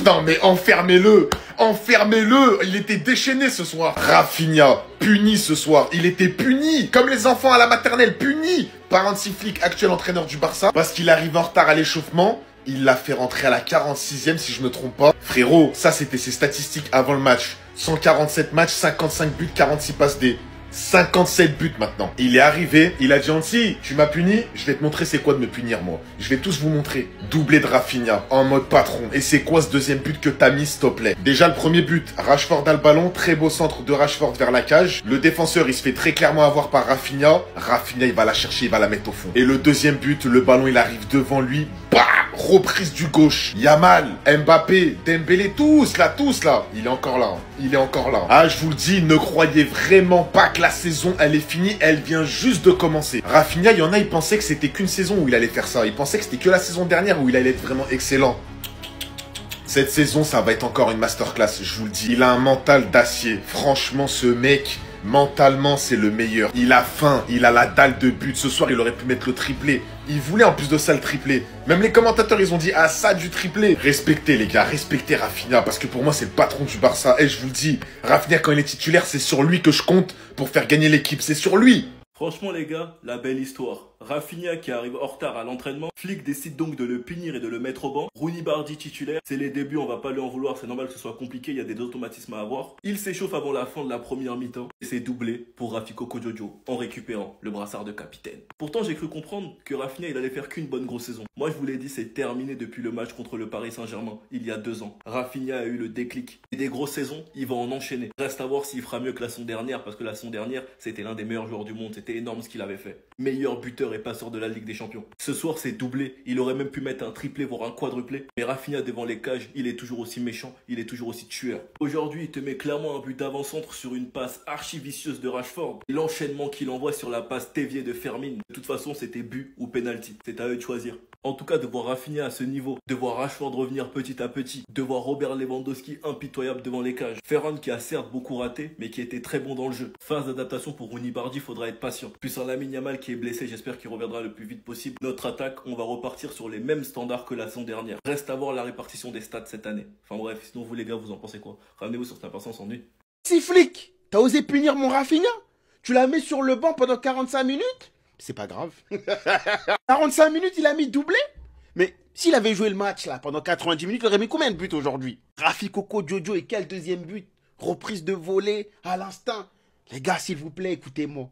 Non mais enfermez-le. Enfermez-le. Il était déchaîné ce soir. Rafinha, puni ce soir. Il était puni. Comme les enfants à la maternelle, puni par Hansi Flick, actuel entraîneur du Barça. Parce qu'il arrive en retard à l'échauffement. Il l'a fait rentrer à la 46e si je me trompe pas. Frérot, ça c'était ses statistiques avant le match. 147 matchs, 55 buts, 46 passes D. 57 buts maintenant. Il est arrivé, il a dit Hansi, tu m'as puni, je vais te montrer c'est quoi de me punir moi. Je vais tous vous montrer. Doublé de Rafinha, en mode patron. Et c'est quoi ce deuxième but que t'as mis s'il te plaît? Déjà le premier but, Rashford a le ballon, très beau centre de Rashford vers la cage. Le défenseur il se fait très clairement avoir par Rafinha. Rafinha il va la chercher, il va la mettre au fond. Et le deuxième but, le ballon il arrive devant lui. Bam! Reprise du gauche. Yamal, Mbappé, Dembélé, tous là. Il est encore là. Il est encore là. Ah, je vous le dis, ne croyez vraiment pas que la saison, elle est finie. Elle vient juste de commencer. Rafinha, il y en a, ils pensaient que c'était qu'une saison où il allait faire ça. Ils pensaient que c'était que la saison dernière où il allait être vraiment excellent. Cette saison, ça va être encore une masterclass, je vous le dis. Il a un mental d'acier. Franchement, ce mec... Mentalement, c'est le meilleur. Il a faim, il a la dalle de but. Ce soir, il aurait pu mettre le triplé. Il voulait en plus de ça le triplé. Même les commentateurs, ils ont dit, ah ça du triplé. Respectez les gars, respectez Rafinha. Parce que pour moi, c'est le patron du Barça. Et je vous le dis, Rafinha, quand il est titulaire, c'est sur lui que je compte pour faire gagner l'équipe. C'est sur lui. Franchement les gars, la belle histoire. Rafinha qui arrive en retard à l'entraînement. Flick décide donc de le punir et de le mettre au banc. Rooney Bardi titulaire. C'est les débuts, on va pas lui en vouloir, c'est normal que ce soit compliqué, il y a des automatismes à avoir. Il s'échauffe avant la fin de la première mi-temps. Et c'est doublé pour Rafi Coco-Jojo en récupérant le brassard de capitaine. Pourtant j'ai cru comprendre que Rafinha il allait faire qu'une bonne grosse saison. Moi je vous l'ai dit, c'est terminé depuis le match contre le Paris Saint-Germain il y a 2 ans. Rafinha a eu le déclic. Et des grosses saisons, il va en enchaîner. Reste à voir s'il fera mieux que la saison dernière, parce que la saison dernière, c'était l'un des meilleurs joueurs du monde. C'était énorme ce qu'il avait fait. Meilleur buteur et passeur de la Ligue des Champions. Ce soir, c'est doublé. Il aurait même pu mettre un triplé, voire un quadruplé. Mais Rafinha devant les cages, il est toujours aussi méchant. Il est toujours aussi tueur. Aujourd'hui, il te met clairement un but d'avant-centre sur une passe archi-vicieuse de Rashford. L'enchaînement qu'il envoie sur la passe déviée de Fermin. De toute façon, c'était but ou penalty. C'est à eux de choisir. En tout cas, de voir Rafinha à ce niveau, de voir Rashford revenir petit à petit, de voir Robert Lewandowski impitoyable devant les cages, Ferran qui a certes beaucoup raté, mais qui était très bon dans le jeu. Phase d'adaptation pour Rooney Bardi, faudra être patient. Puis un Lamine Yamal qui est blessé, j'espère qu'il reviendra le plus vite possible. Notre attaque, on va repartir sur les mêmes standards que la saison dernière. Reste à voir la répartition des stats cette année. Enfin bref, sinon vous les gars, vous en pensez quoi? Ramenez-vous sur Snap, on s'ennuie. Si flic, t'as osé punir mon Rafinha? Tu l'as mis sur le banc pendant 45 minutes? C'est pas grave. 45 minutes, il a mis doublé? Mais s'il avait joué le match là pendant 90 minutes, il aurait mis combien de buts aujourd'hui? Rafi Coco-Jojo et quel deuxième but? Reprise de volée à l'instinct. Les gars, s'il vous plaît, écoutez-moi.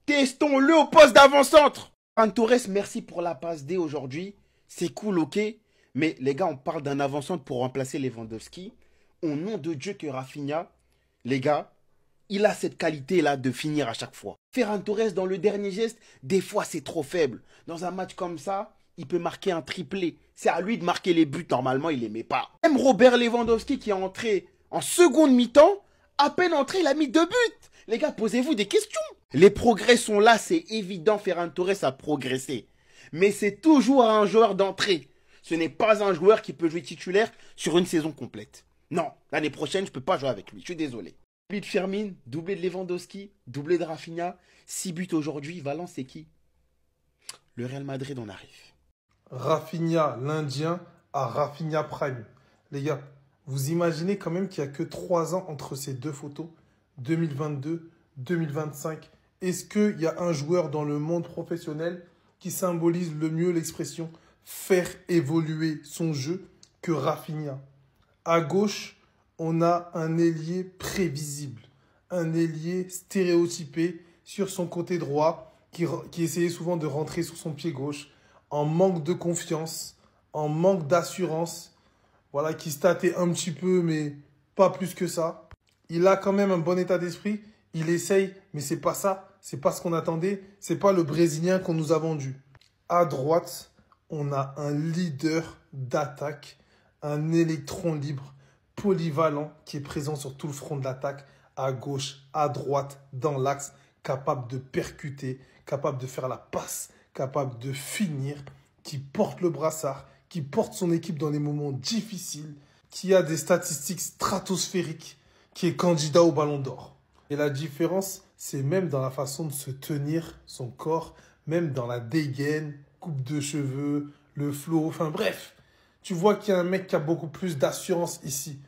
Testons-le au poste d'avant-centre. Ferran Torres, merci pour la passe D aujourd'hui. C'est cool, ok. Mais les gars, on parle d'un avant-centre pour remplacer Lewandowski. Au nom de Dieu que Rafinha, les gars, il a cette qualité-là de finir à chaque fois. Ferran Torres, dans le dernier geste, des fois c'est trop faible. Dans un match comme ça, il peut marquer un triplé. C'est à lui de marquer les buts, normalement il les met pas. Même Robert Lewandowski qui est entré en seconde mi-temps, à peine entré, il a mis 2 buts. Les gars, posez-vous des questions. Les progrès sont là, c'est évident, Ferran Torres a progressé. Mais c'est toujours à un joueur d'entrée. Ce n'est pas un joueur qui peut jouer titulaire sur une saison complète. Non, l'année prochaine, je ne peux pas jouer avec lui, je suis désolé. Doublé de Fermin, doublé de Lewandowski, doublé de Rafinha, 6 buts aujourd'hui. Valence, c'est qui? Le Real Madrid, on arrive. Rafinha, l'Indien, à Rafinha Prime. Les gars, vous imaginez quand même qu'il n'y a que 3 ans entre ces deux photos, 2022, 2025. Est-ce qu'il y a un joueur dans le monde professionnel qui symbolise le mieux l'expression faire évoluer son jeu que Rafinha? À gauche, on a un ailier prévisible, un ailier stéréotypé sur son côté droit qui essayait souvent de rentrer sur son pied gauche, en manque de confiance, en manque d'assurance, voilà, qui se tâtait un petit peu, mais pas plus que ça. Il a quand même un bon état d'esprit, il essaye, mais c'est pas ça, c'est pas ce qu'on attendait, c'est pas le Brésilien qu'on nous a vendu. À droite, on a un leader d'attaque, un électron libre, polyvalent, qui est présent sur tout le front de l'attaque, à gauche, à droite, dans l'axe, capable de percuter, capable de faire la passe, capable de finir, qui porte le brassard, qui porte son équipe dans les moments difficiles, qui a des statistiques stratosphériques, qui est candidat au Ballon d'Or. Et la différence, c'est même dans la façon de se tenir son corps, même dans la dégaine, coupe de cheveux, le flow, enfin bref. Tu vois qu'il y a un mec qui a beaucoup plus d'assurance ici.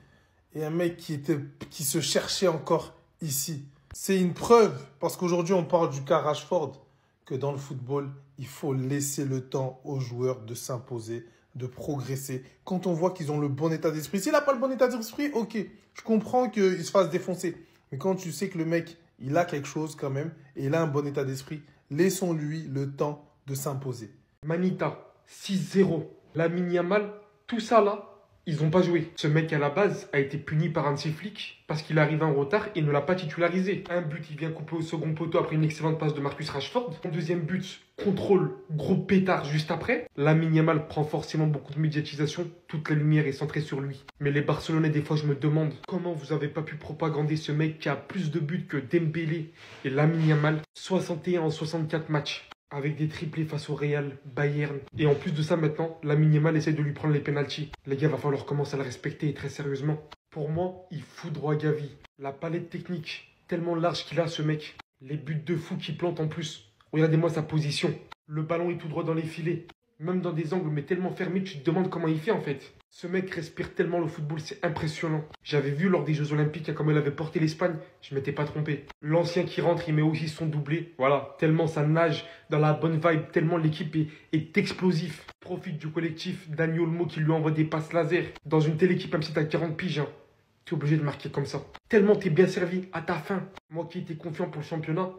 Et un mec qui se cherchait encore ici. C'est une preuve, parce qu'aujourd'hui on parle du cas Rashford, que dans le football, il faut laisser le temps aux joueurs de s'imposer, de progresser. Quand on voit qu'ils ont le bon état d'esprit. S'il n'a pas le bon état d'esprit, ok, je comprends qu'il se fasse défoncer. Mais quand tu sais que le mec, il a quelque chose quand même, et il a un bon état d'esprit, laissons-lui le temps de s'imposer. Manita, 6-0. Lamine Yamal, tout ça là, ils n'ont pas joué. Ce mec à la base a été puni par Hansi Flick parce qu'il arrive en retard et ne l'a pas titularisé. Un but, il vient couper au second poteau après une excellente passe de Marcus Rashford. Son deuxième but, contrôle, gros pétard juste après. Lamine Yamal prend forcément beaucoup de médiatisation. Toute la lumière est centrée sur lui. Mais les Barcelonais, des fois, je me demande comment vous n'avez pas pu propagander ce mec qui a plus de buts que Dembélé et Lamine Yamal. 61 en 64 matchs. Avec des triplés face au Real, Bayern. Et en plus de ça, maintenant, Lamine Yamal essaie de lui prendre les pénaltys. Les gars, va falloir commencer à le respecter très sérieusement. Pour moi, il foudroie Gavi. La palette technique, tellement large qu'il a, ce mec. Les buts de fou qu'il plante en plus. Regardez-moi sa position. Le ballon est tout droit dans les filets. Même dans des angles, mais tellement fermés, tu te demandes comment il fait en fait. Ce mec respire tellement le football, c'est impressionnant. J'avais vu lors des Jeux Olympiques comment il avait porté l'Espagne, je m'étais pas trompé. L'ancien qui rentre, il met aussi son doublé. Voilà, tellement ça nage dans la bonne vibe, tellement l'équipe est explosif. Profite du collectif, Dani Olmo qui lui envoie des passes laser. Dans une telle équipe, même si t'as 40 piges, hein, t'es obligé de marquer comme ça. Tellement t'es bien servi à ta fin. Moi qui étais confiant pour le championnat,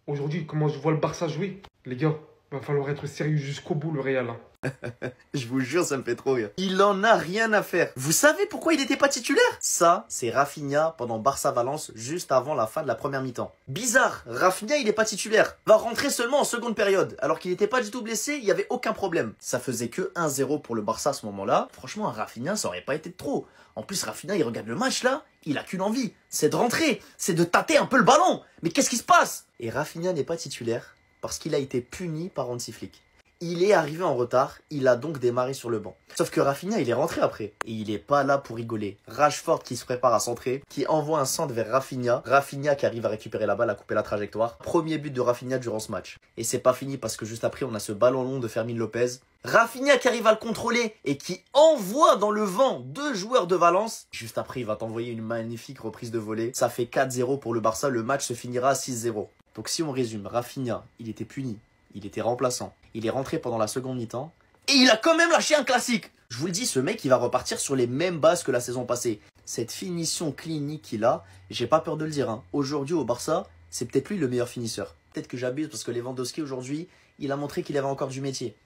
aujourd'hui, comment je vois le Barça jouer, les gars, va falloir être sérieux jusqu'au bout, le Real. Hein. Je vous jure, ça me fait trop rire. Il en a rien à faire. Vous savez pourquoi il n'était pas titulaire? Ça, c'est Rafinha pendant Barça-Valence, juste avant la fin de la première mi-temps. Bizarre, Rafinha, il n'est pas titulaire. Va rentrer seulement en seconde période. Alors qu'il n'était pas du tout blessé, il n'y avait aucun problème. Ça faisait que 1-0 pour le Barça à ce moment-là. Franchement, un Rafinha, ça aurait pas été de trop. En plus, Rafinha, il regarde le match là, il a qu'une envie, c'est de rentrer, c'est de tâter un peu le ballon. Mais qu'est-ce qui se passe? Et Rafinha n'est pas titulaire parce qu'il a été puni par Hansi Flick. Il est arrivé en retard, il a donc démarré sur le banc. Sauf que Rafinha, il est rentré après. Et il est pas là pour rigoler. Rashford qui se prépare à centrer, qui envoie un centre vers Rafinha. Rafinha qui arrive à récupérer la balle, à couper la trajectoire. Premier but de Rafinha durant ce match. Et c'est pas fini parce que juste après, on a ce ballon long de Fermin Lopez. Rafinha qui arrive à le contrôler et qui envoie dans le vent 2 joueurs de Valence. Juste après, il va t'envoyer une magnifique reprise de volée. Ça fait 4-0 pour le Barça, le match se finira à 6-0. Donc si on résume, Rafinha, il était puni. Il était remplaçant. Il est rentré pendant la seconde mi-temps. Et il a quand même lâché un classique. Je vous le dis, ce mec, il va repartir sur les mêmes bases que la saison passée. Cette finition clinique qu'il a, j'ai pas peur de le dire. Hein. Aujourd'hui, au Barça, c'est peut-être lui le meilleur finisseur. Peut-être que j'abuse parce que Lewandowski, aujourd'hui, il a montré qu'il avait encore du métier.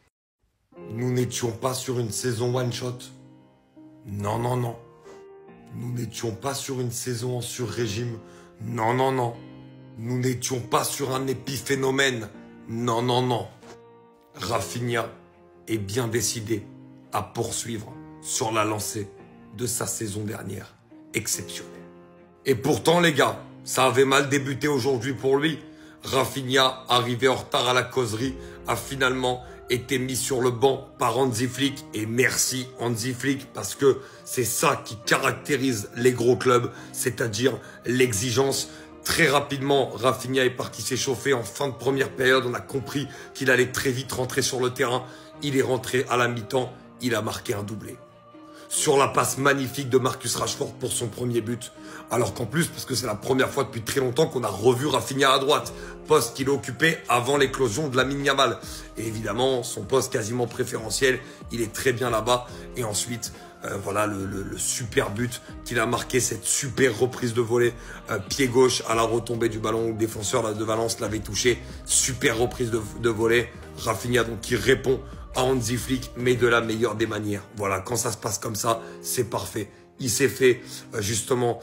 Nous n'étions pas sur une saison one-shot. Non, non, non. Nous n'étions pas sur une saison en sur-régime. Non, non, non. Nous n'étions pas sur un épiphénomène. Non, non, non. Rafinha est bien décidé à poursuivre sur la lancée de sa saison dernière. Exceptionnelle. Et pourtant, les gars, ça avait mal débuté aujourd'hui pour lui. Rafinha, arrivé en retard à la causerie, a finalement été mis sur le banc par Hansi Flick. Et merci Hansi Flick, parce que c'est ça qui caractérise les gros clubs, c'est-à-dire l'exigence. Très rapidement, Rafinha est parti s'échauffer en fin de première période. On a compris qu'il allait très vite rentrer sur le terrain. Il est rentré à la mi-temps. Il a marqué un doublé. Sur la passe magnifique de Marcus Rashford pour son premier but. Alors qu'en plus, parce que c'est la première fois depuis très longtemps qu'on a revu Rafinha à droite. Poste qu'il occupait avant l'éclosion de Lamine Yamal. Et évidemment, son poste quasiment préférentiel, il est très bien là-bas. Et ensuite, voilà le super but qu'il a marqué, cette super reprise de volée, pied gauche à la retombée du ballon où le défenseur de Valence l'avait touché. Super reprise de volée. Rafinha donc qui répond à Hansi Flick, mais de la meilleure des manières. Voilà, quand ça se passe comme ça, c'est parfait. Il s'est fait justement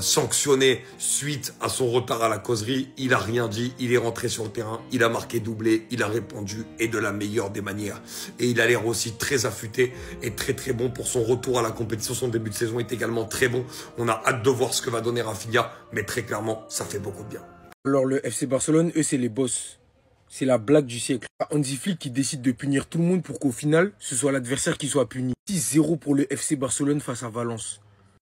sanctionner suite à son retard à la causerie. Il a rien dit, il est rentré sur le terrain, il a marqué doublé, il a répondu et de la meilleure des manières. Et il a l'air aussi très affûté et très très bon pour son retour à la compétition. Son début de saison est également très bon. On a hâte de voir ce que va donner Rafinha, mais très clairement, ça fait beaucoup de bien. Alors le FC Barcelone, eux, c'est les boss. C'est la blague du siècle. Hansi Flick qui décide de punir tout le monde pour qu'au final, ce soit l'adversaire qui soit puni. 6-0 pour le FC Barcelone face à Valence.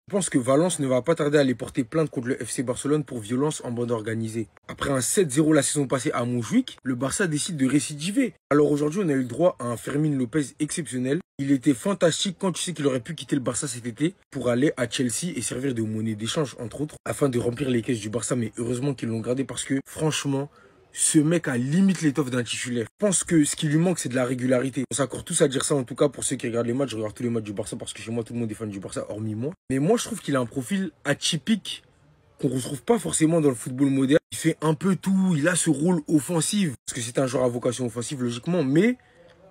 Je pense que Valence ne va pas tarder à aller porter plainte contre le FC Barcelone pour violence en bande organisée. Après un 7-0 la saison passée à Montjuic, le Barça décide de récidiver. Alors aujourd'hui, on a eu le droit à un Fermín López exceptionnel. Il était fantastique quand tu sais qu'il aurait pu quitter le Barça cet été pour aller à Chelsea et servir de monnaie d'échange, entre autres, afin de remplir les caisses du Barça. Mais heureusement qu'ils l'ont gardé parce que, franchement, ce mec a limite l'étoffe d'un titulaire. Je pense que ce qui lui manque, c'est de la régularité. On s'accorde tous à dire ça, en tout cas pour ceux qui regardent les matchs. Je regarde tous les matchs du Barça parce que chez moi, tout le monde est fan du Barça, hormis moi. Mais moi, je trouve qu'il a un profil atypique qu'on ne retrouve pas forcément dans le football moderne. Il fait un peu tout, il a ce rôle offensif, parce que c'est un joueur à vocation offensive, logiquement, mais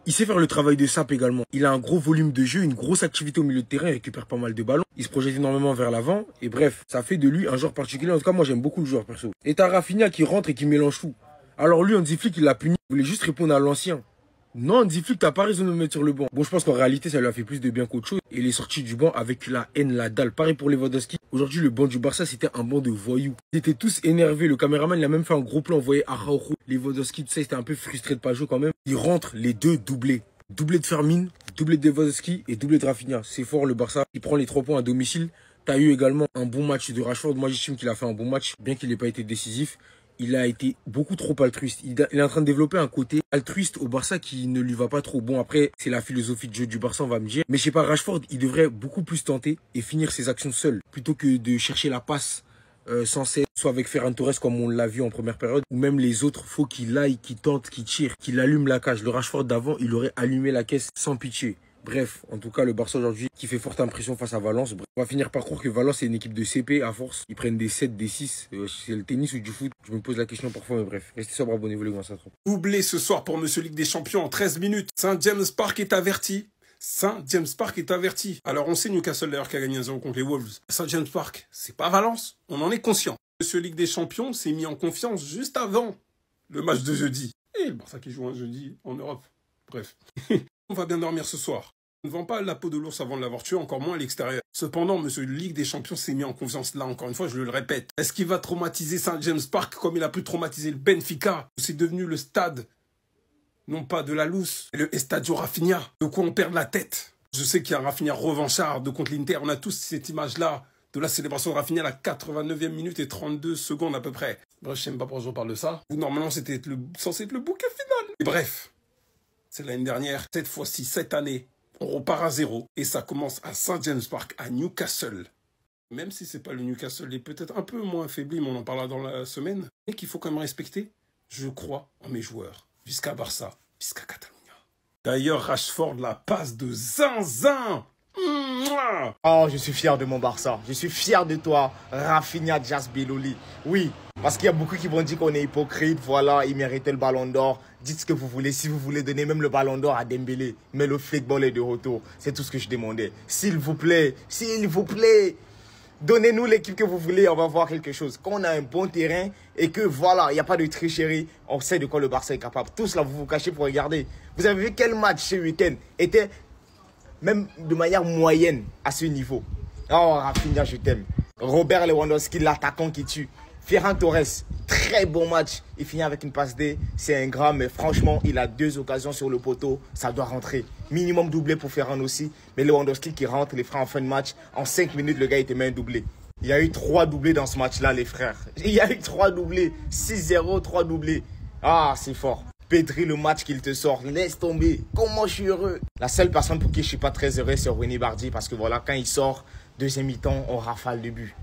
il sait faire le travail de sape également. Il a un gros volume de jeu, une grosse activité au milieu de terrain, il récupère pas mal de ballons. Il se projette énormément vers l'avant, et bref, ça fait de lui un joueur particulier. En tout cas, moi, j'aime beaucoup le joueur, perso. Et t'as Rafinha qui rentre et qui mélange tout. Alors lui, Hansi Flick, il l'a puni. Il voulait juste répondre à l'ancien. Non, Hansi Flick, t'as pas raison de me mettre sur le banc. Bon, je pense qu'en réalité, ça lui a fait plus de bien qu'autre chose. Et il est sorti du banc avec la haine, la dalle. Pareil pour Lewandowski. Aujourd'hui, le banc du Barça, c'était un banc de voyous. Ils étaient tous énervés. Le caméraman, il a même fait un gros plan. Vous voyez, Araujo, Lewandowski, tout ça, il était un peu frustré de pas jouer quand même. Il rentre les deux doublés. Doublé de Fermín, doublé de Lewandowski et doublé de Rafinha. C'est fort, le Barça. Il prend les 3 points à domicile. T'as eu également un bon match de Rashford. Moi, j'estime qu'il a fait un bon match, bien qu'il n'ait pas été décisif. Il a été beaucoup trop altruiste. Il est en train de développer un côté altruiste au Barça qui ne lui va pas trop. Bon, après, c'est la philosophie de jeu du Barça, on va me dire. Mais je sais pas, Rashford, il devrait beaucoup plus tenter et finir ses actions seul, plutôt que de chercher la passe sans cesse, soit avec Ferran Torres comme on l'a vu en première période, ou même les autres. Faut qu'il aille, qu'il tente, qu'il tire, qu'il allume la cage. Le Rashford d'avant, il aurait allumé la caisse sans pitié. Bref, en tout cas, le Barça aujourd'hui qui fait forte impression face à Valence. Bref, on va finir par croire que Valence est une équipe de CP à force. Ils prennent des 7, des 6. C'est le tennis ou du foot? Je me pose la question parfois, mais bref. Restez sobre, abonnez-vous les gars, ça trop. Doublé ce soir pour Monsieur Ligue des Champions en 13 minutes. Saint James Park est averti. Saint James Park est averti. Alors on sait Newcastle d'ailleurs qui a gagné 1-0 contre les Wolves. Saint James Park, c'est pas Valence. On en est conscient. Monsieur Ligue des Champions s'est mis en confiance juste avant le match de jeudi. Et le Barça qui joue un jeudi en Europe. Bref. On va bien dormir ce soir. On ne vend pas la peau de l'ours avant de l'avoir tué, encore moins à l'extérieur. Cependant, Monsieur Ligue des Champions s'est mis en confiance là, encore une fois, je le répète. Est-ce qu'il va traumatiser Saint James Park comme il a pu traumatiser le Benfica? C'est devenu le stade, non pas de la Luz, mais le Estadio Rafinha, de quoi on perd la tête. Je sais qu'il y a un Rafinha revanchard de contre l'Inter, on a tous cette image-là de la célébration de Rafinha à la 89e minute et 32 secondes à peu près. Bref, je sais même pas pourquoi je reparle de ça. Normalement, c'était censé être le bouquet final. Et bref, c'est l'année dernière, cette fois-ci, cette année, on repart à 0 et ça commence à Saint James Park, à Newcastle. Même si c'est pas le Newcastle, il est peut-être un peu moins affaibli, mais on en parlera dans la semaine. Et qu'il faut quand même respecter, je crois en mes joueurs. Jusqu'à Barça, jusqu'à Catalunya. D'ailleurs, Rashford, la passe de zinzin. Oh, je suis fier de mon Barça. Je suis fier de toi, Rafinha Jasbiloli. Oui, parce qu'il y a beaucoup qui vont dire qu'on est hypocrite. Voilà, il méritait le ballon d'or. Dites ce que vous voulez. Si vous voulez donner même le ballon d'or à Dembélé, mais le football est de retour. C'est tout ce que je demandais. S'il vous plaît, donnez-nous l'équipe que vous voulez. On va voir quelque chose. Quand on a un bon terrain et que voilà, il n'y a pas de tricherie, on sait de quoi le Barça est capable. Tous là, vous vous cachez pour regarder. Vous avez vu quel match ce week-end était même de manière moyenne à ce niveau. Oh, Rafinha, je t'aime. Robert Lewandowski, l'attaquant qui tue. Ferran Torres, très bon match. Il finit avec une passe D. C'est ingrat, mais franchement, il a 2 occasions sur le poteau. Ça doit rentrer. Minimum doublé pour Ferran aussi. Mais Lewandowski qui rentre, les frères en fin de match. En 5 minutes, le gars était même doublé. Il y a eu 3 doublés dans ce match-là, les frères. Il y a eu 3 doublés. 6-0, 3 doublés. Ah, c'est fort. Pedri, le match qu'il te sort, laisse tomber. Comment je suis heureux. La seule personne pour qui je suis pas très heureux, c'est Rooney Bardi. Parce que voilà, quand il sort, deuxième mi-temps, on rafale de but.